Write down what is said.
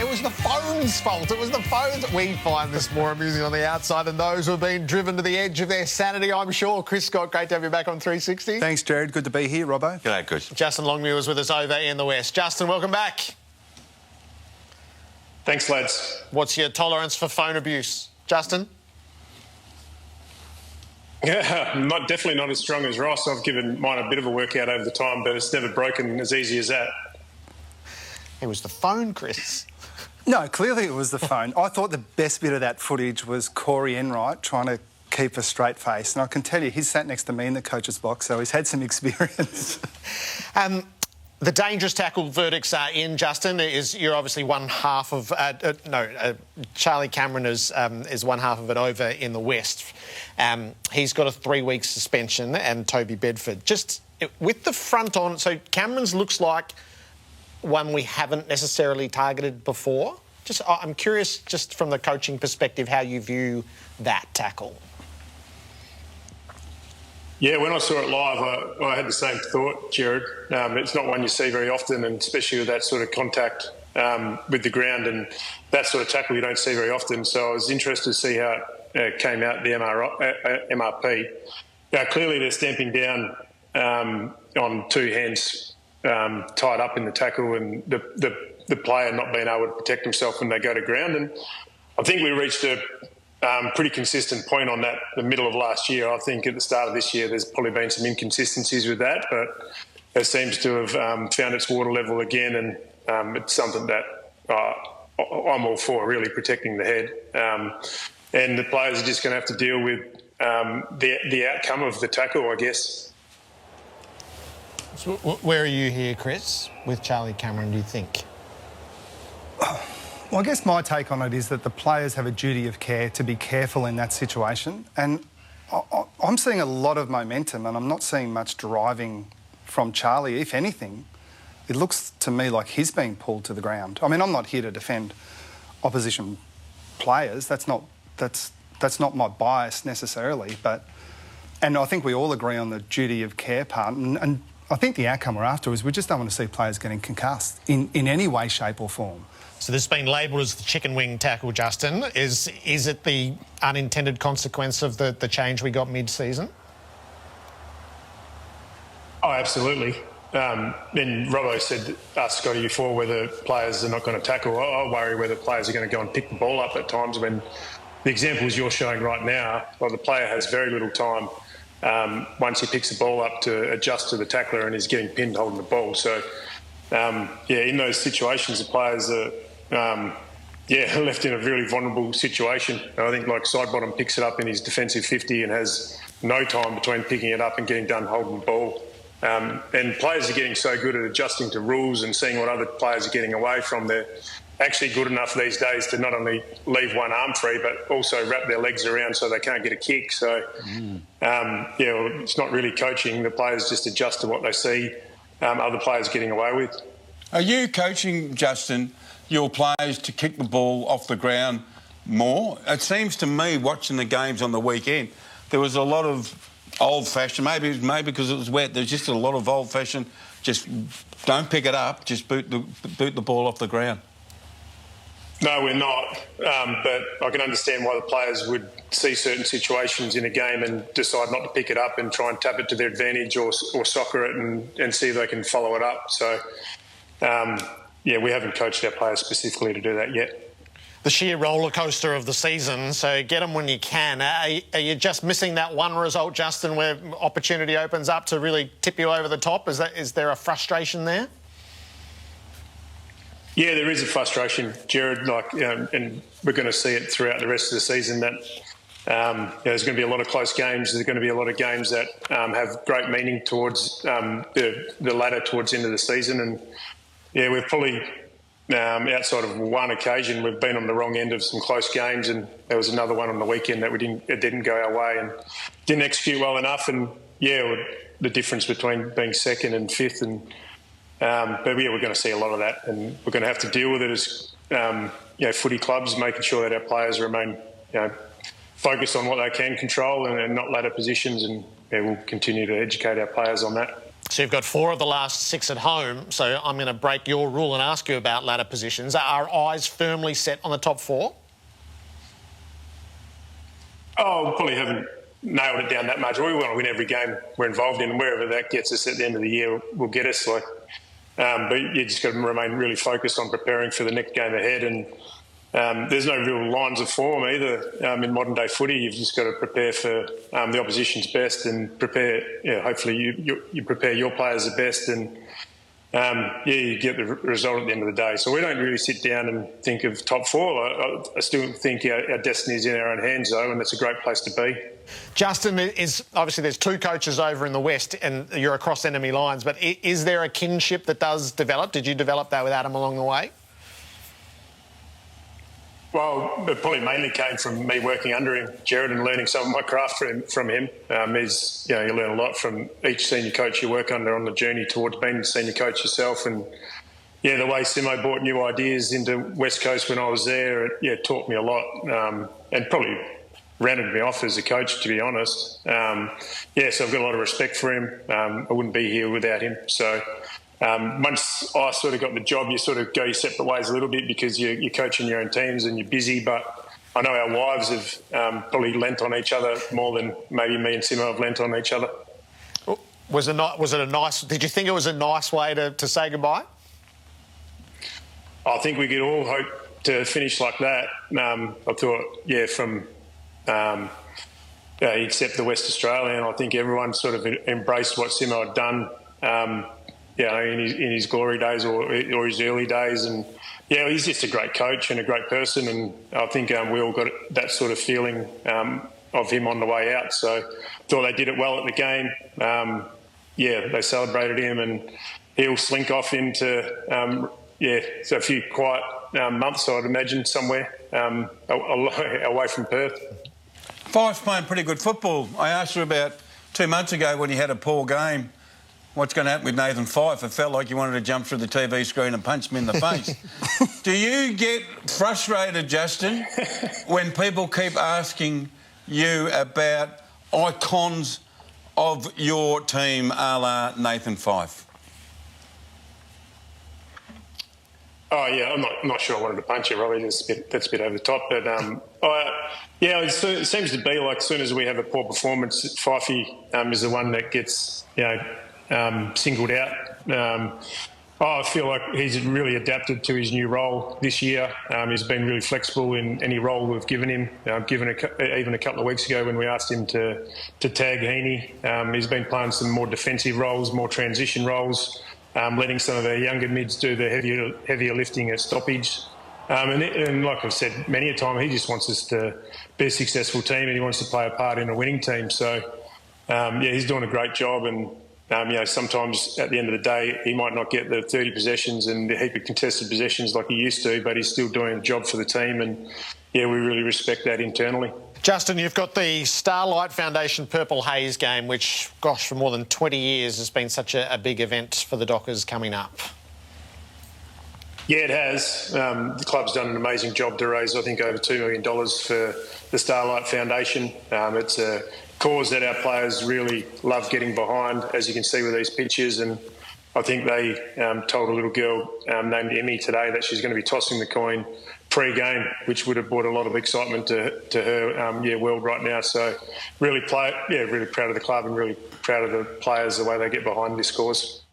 was the phone's fault. It was the phones. We find this more amusing on the outside than those who have been driven to the edge of their sanity, I'm sure. Chris Scott, great to have you back on 360. Thanks, Jared. Good to be here, Robbo. G'day, Chris. Justin Longmuir was with us over in the West. Justin, welcome back. Thanks, lads. What's your tolerance for phone abuse, Justin? Yeah, definitely not as strong as Ross. I've given mine a bit of a workout over the time, but it's never broken as easy as that. It was the phone, Chris. No, clearly it was the phone. I thought the best bit of that footage was Corey Enright trying to keep a straight face. And I can tell you, he's sat next to me in the coach's box, so he's had some experience. The dangerous tackle verdicts are in, Justin. You're obviously one half of... Charlie Cameron is one half of it over in the West. He's got a 3-week suspension, and Toby Bedford. Just with the front on... So Cameron's looks like one we haven't necessarily targeted before. I'm curious, just from the coaching perspective, how you view that tackle. Yeah, when I saw it live, I had the same thought, Jared. It's not one you see very often, and especially with that sort of contact with the ground and that sort of tackle you don't see very often. So I was interested to see how it came out, the MRP. Clearly they're stamping down on two hands tied up in the tackle and the player not being able to protect himself when they go to ground. And I think we reached a pretty consistent point on that the middle of last year. I think at the start of this year there's probably been some inconsistencies with that, but it seems to have found its water level again, and it's something that I'm all for, really protecting the head. And the players are just going to have to deal with the outcome of the tackle, I guess. So where are you here, Chris, with Charlie Cameron, do you think? Well, I guess my take on it is that the players have a duty of care to be careful in that situation. And I'm seeing a lot of momentum, and I'm not seeing much driving from Charlie. If anything, it looks to me like he's being pulled to the ground. I mean, I'm not here to defend opposition players. That's not my bias necessarily. And I think we all agree on the duty of care part. And I think the outcome we're after is we just don't want to see players getting concussed in any way, shape or form. So this has been labelled as the chicken wing tackle, Justin. Is it the unintended consequence of the change we got mid-season? Oh, absolutely. And Robbo said, asked Scotty before whether players are not going to tackle. I worry whether players are going to go and pick the ball up at times when the examples you're showing right now, well, the player has very little time once he picks the ball up to adjust to the tackler and is getting pinned holding the ball. So, in those situations, the players are left in a really vulnerable situation. And I think like Sidebottom picks it up in his defensive 50 and has no time between picking it up and getting done holding the ball. And players are getting so good at adjusting to rules and seeing what other players are getting away from. They're actually good enough these days to not only leave one arm free, but also wrap their legs around so they can't get a kick. So, it's not really coaching. The players just adjust to what they see other players getting away with. Are you coaching, Justin, your players to kick the ball off the ground more? It seems to me, watching the games on the weekend, there was a lot of old-fashioned, maybe because it was wet, there's just a lot of old-fashioned, just don't pick it up, just boot the ball off the ground. No, we're not. But I can understand why the players would see certain situations in a game and decide not to pick it up and try and tap it to their advantage or soccer it and see if they can follow it up. So, we haven't coached our players specifically to do that yet. The sheer roller coaster of the season, so get them when you can. Are you just missing that one result, Justin, where opportunity opens up to really tip you over the top? Is there a frustration there? Yeah, there is a frustration, Jared, and we're going to see it throughout the rest of the season that there's going to be a lot of close games. There's going to be a lot of games that have great meaning towards the ladder towards the end of the season. And, we've probably, outside of one occasion, we've been on the wrong end of some close games, and there was another one on the weekend that it didn't go our way and didn't execute well enough. And, the difference between being second and fifth and but we're going to see a lot of that, and we're going to have to deal with it as footy clubs, making sure that our players remain focused on what they can control and not ladder positions, and we'll continue to educate our players on that. So you've got 4 of the last 6 at home. So I'm going to break your rule and ask you about ladder positions. Are eyes firmly set on the top 4? Oh, probably haven't nailed it down that much. We want to win every game we're involved in, and wherever that gets us at the end of the year will get us. But you just got to remain really focused on preparing for the next game ahead. And there's no real lines of form either in modern day footy. You've just got to prepare for the opposition's best and prepare. Hopefully you prepare your players the best, and you get the result at the end of the day. So we don't really sit down and think of top 4. I still think our destiny is in our own hands, though, and it's a great place to be. Justin, is obviously there's 2 coaches over in the West and you're across enemy lines, but is there a kinship that does develop? Did you develop that with Adam along the way? Well, it probably mainly came from me working under him, Jared, and learning some of my craft from him. You learn a lot from each senior coach you work under on the journey towards being a senior coach yourself. And, the way Simo brought new ideas into West Coast when I was there, it taught me a lot and probably rounded me off as a coach, to be honest. So I've got a lot of respect for him. I wouldn't be here without him. So once I sort of got the job, you sort of go your separate ways a little bit because you're coaching your own teams and you're busy. But I know our wives have probably lent on each other more than maybe me and Simo have lent on each other. Was it a nice? Did you think it was a nice way to say goodbye? I think we could all hope to finish like that. I thought, from except the West Australian, I think everyone sort of embraced what Simo had done. In his glory days or his early days. And, he's just a great coach and a great person. And I think we all got that sort of feeling of him on the way out. So I thought they did it well at the game. They celebrated him and he'll slink off into, so a few quiet months, I'd imagine, somewhere away from Perth. Fife's playing pretty good football. I asked her about 2 months ago when he had a poor game, what's going to happen with Nathan Fife? It felt like you wanted to jump through the TV screen and punch him in the face. Do you get frustrated, Justin, when people keep asking you about icons of your team a la Nathan Fife? Oh, yeah, I'm not sure I wanted to punch you, Robbie. That's a bit over the top. But, it seems to be like as soon as we have a poor performance, Fifey is the one that gets, singled out. I feel like he's really adapted to his new role this year. He's been really flexible in any role we've given him. Even a couple of weeks ago when we asked him to tag Heaney, he's been playing some more defensive roles, more transition roles, letting some of our younger mids do the heavier lifting at stoppage. And like I've said many a time, he just wants us to be a successful team and he wants to play a part in a winning team. So, he's doing a great job. And sometimes at the end of the day, he might not get the 30 possessions and the heap of contested possessions like he used to, but he's still doing a job for the team. And, we really respect that internally. Justin, you've got the Starlight Foundation Purple Haze game, which, gosh, for more than 20 years has been such a big event for the Dockers coming up. Yeah, it has. The club's done an amazing job to raise, I think, over $2 million for the Starlight Foundation. It's a cause that our players really love getting behind, as you can see with these pictures. And I think they told a little girl named Emmy today that she's going to be tossing the coin pre-game, which would have brought a lot of excitement to her world right now. So really proud of the club and really proud of the players, the way they get behind this cause.